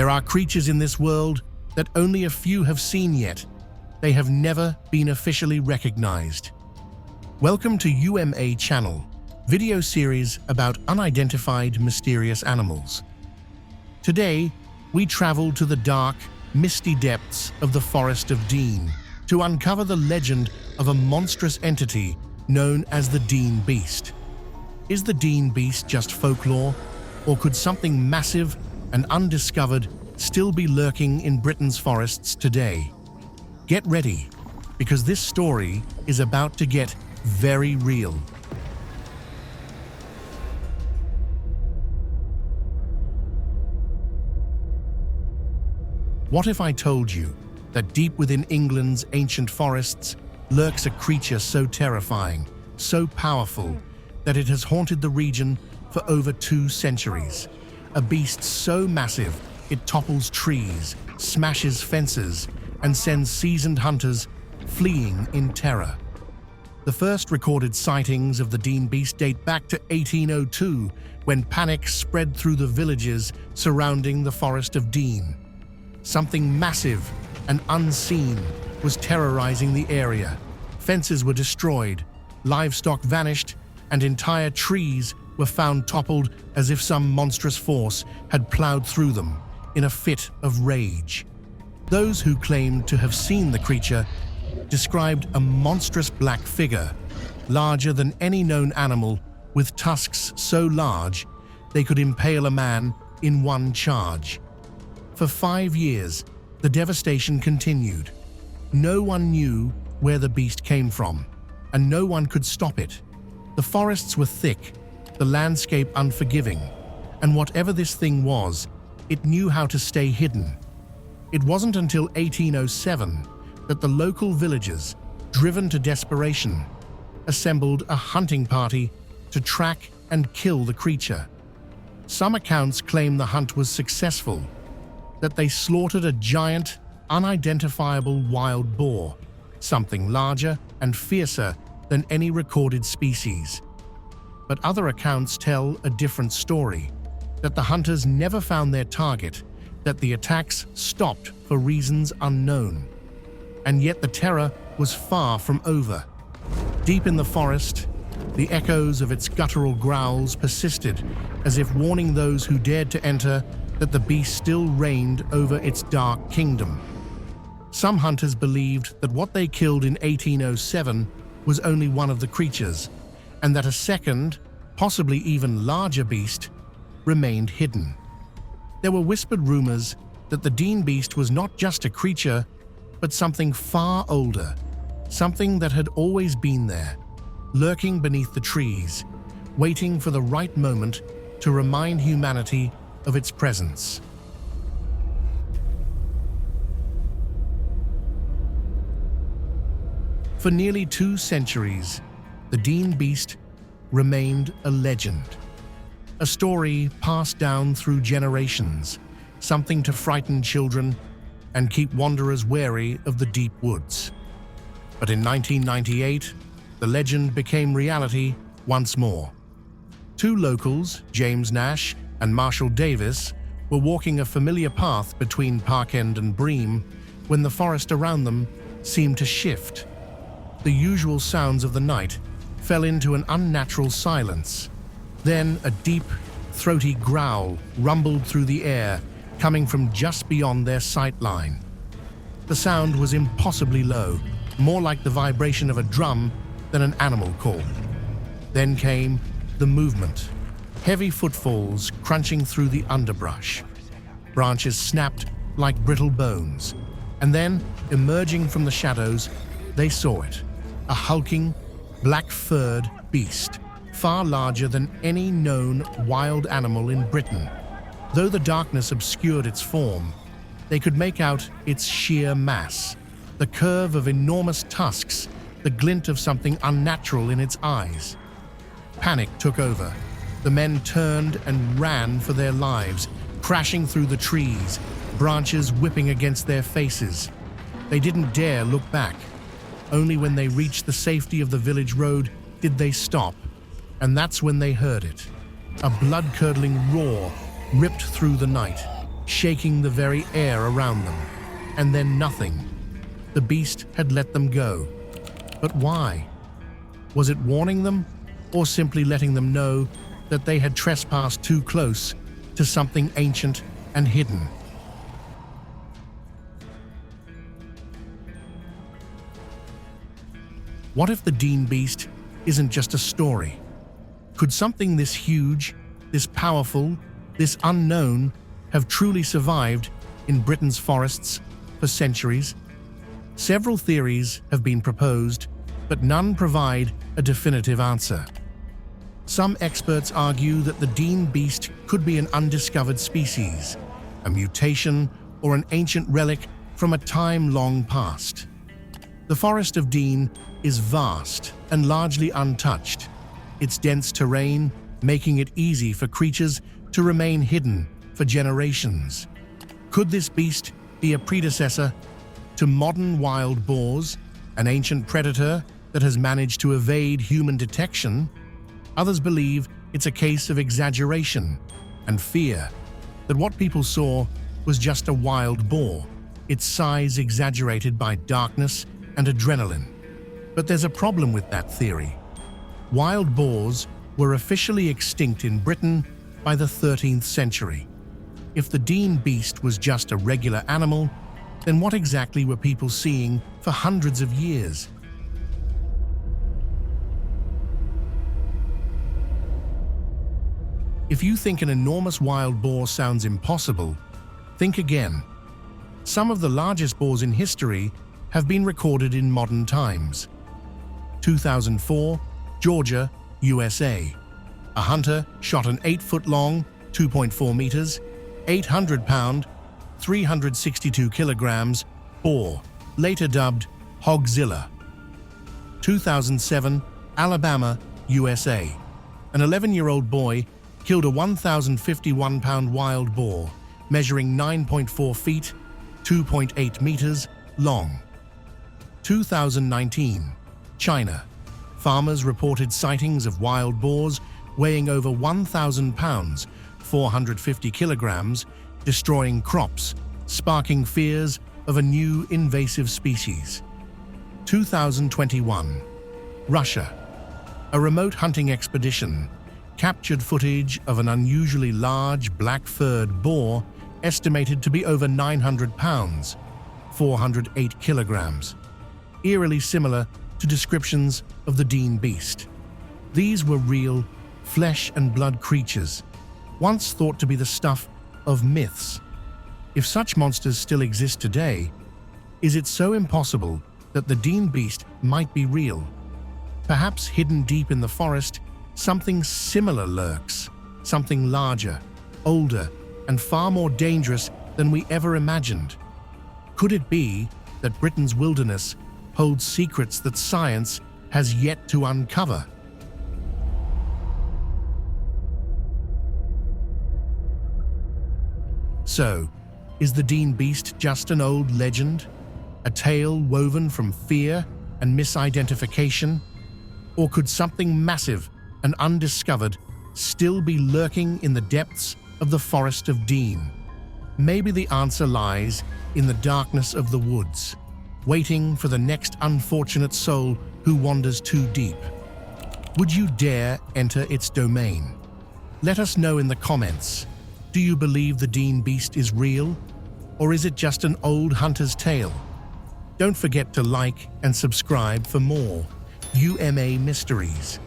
There are creatures in this world that only a few have seen yet. They have never been officially recognized. Welcome to UMA Channel, video series about unidentified mysterious animals. Today, we travel to the dark, misty depths of the Forest of Dean to uncover the legend of a monstrous entity known as the Dean Beast. Is the Dean Beast just folklore, or could something massive and undiscovered still be lurking in Britain's forests today? Get ready, because this story is about to get very real. What if I told you that deep within England's ancient forests lurks a creature so terrifying, so powerful, that it has haunted the region for over 2 centuries? A beast so massive it topples trees, smashes fences, and sends seasoned hunters fleeing in terror. The first recorded sightings of the Dean Beast date back to 1802, when panic spread through the villages surrounding the Forest of Dean. Something massive and unseen was terrorizing the area. Fences were destroyed, livestock vanished, and entire trees were found toppled as if some monstrous force had plowed through them in a fit of rage. Those who claimed to have seen the creature described a monstrous black figure, larger than any known animal, with tusks so large they could impale a man in one charge. For 5 years, the devastation continued. No one knew where the beast came from, and no one could stop it. The forests were thick, the landscape unforgiving, and whatever this thing was, it knew how to stay hidden. It wasn't until 1807 that the local villagers, driven to desperation, assembled a hunting party to track and kill the creature. Some accounts claim the hunt was successful, that they slaughtered a giant, unidentifiable wild boar, something larger and fiercer than any recorded species. But other accounts tell a different story, that the hunters never found their target, that the attacks stopped for reasons unknown. And yet the terror was far from over. Deep in the forest, the echoes of its guttural growls persisted, as if warning those who dared to enter that the beast still reigned over its dark kingdom. Some hunters believed that what they killed in 1807 was only one of the creatures, and that a second, possibly even larger beast remained hidden. There were whispered rumors that the Dean Beast was not just a creature, but something far older, something that had always been there, lurking beneath the trees, waiting for the right moment to remind humanity of its presence. For nearly 2 centuries, the Dean Beast remained a legend, a story passed down through generations, something to frighten children and keep wanderers wary of the deep woods. But in 1998, the legend became reality once more. 2 locals, James Nash and Marshall Davis, were walking a familiar path between Parkend and Bream when the forest around them seemed to shift. The usual sounds of the night fell into an unnatural silence. Then a deep, throaty growl rumbled through the air, coming from just beyond their sight line. The sound was impossibly low, more like the vibration of a drum than an animal call. Then came the movement. Heavy footfalls crunching through the underbrush. Branches snapped like brittle bones. And then, emerging from the shadows, they saw it. A hulking, black-furred beast, far larger than any known wild animal in Britain. Though the darkness obscured its form, they could make out its sheer mass, the curve of enormous tusks, the glint of something unnatural in its eyes. Panic took over. The men turned and ran for their lives, crashing through the trees, branches whipping against their faces. They didn't dare look back. Only when they reached the safety of the village road did they stop, and that's when they heard it. A blood-curdling roar ripped through the night, shaking the very air around them. And then nothing. The beast had let them go. But why? Was it warning them, or simply letting them know that they had trespassed too close to something ancient and hidden? What if the Dean Beast isn't just a story? Could something this huge, this powerful, this unknown have truly survived in Britain's forests for centuries? Several theories have been proposed, but none provide a definitive answer. Some experts argue that the Dean Beast could be an undiscovered species, a mutation, or an ancient relic from a time long past. The Forest of Dean is vast and largely untouched, its dense terrain making it easy for creatures to remain hidden for generations. Could this beast be a predecessor to modern wild boars, an ancient predator that has managed to evade human detection? Others believe it's a case of exaggeration and fear, that what people saw was just a wild boar, its size exaggerated by darkness and adrenaline. But there's a problem with that theory. Wild boars were officially extinct in Britain by the 13th century. If the Dean Beast was just a regular animal, then what exactly were people seeing for hundreds of years? If you think an enormous wild boar sounds impossible, think again. Some of the largest boars in history have been recorded in modern times. 2004, Georgia, USA. A hunter shot an 8-foot-long, 2.4 meters, 800-pound, 362 kilograms boar, later dubbed Hogzilla. 2007, Alabama, USA. An 11-year-old boy killed a 1,051-pound wild boar, measuring 9.4 feet, 2.8 meters long. 2019, China. Farmers reported sightings of wild boars weighing over 1,000 pounds, 450 kilograms, destroying crops, sparking fears of a new invasive species. 2021, Russia. A remote hunting expedition captured footage of an unusually large black-furred boar estimated to be over 900 pounds, 408 kilograms, eerily similar to descriptions of the Dean Beast. These were real, flesh and blood creatures, once thought to be the stuff of myths. If such monsters still exist today, is it so impossible that the Dean Beast might be real? Perhaps hidden deep in the forest, something similar lurks, something larger, older, and far more dangerous than we ever imagined. Could it be that Britain's wilderness holds secrets that science has yet to uncover? So, is the Dean Beast just an old legend? A tale woven from fear and misidentification? Or could something massive and undiscovered still be lurking in the depths of the Forest of Dean? Maybe the answer lies in the darkness of the woods, waiting for the next unfortunate soul who wanders too deep. Would you dare enter its domain? Let us know in the comments. Do you believe the Dean Beast is real? Or is it just an old hunter's tale? Don't forget to like and subscribe for more UMA mysteries.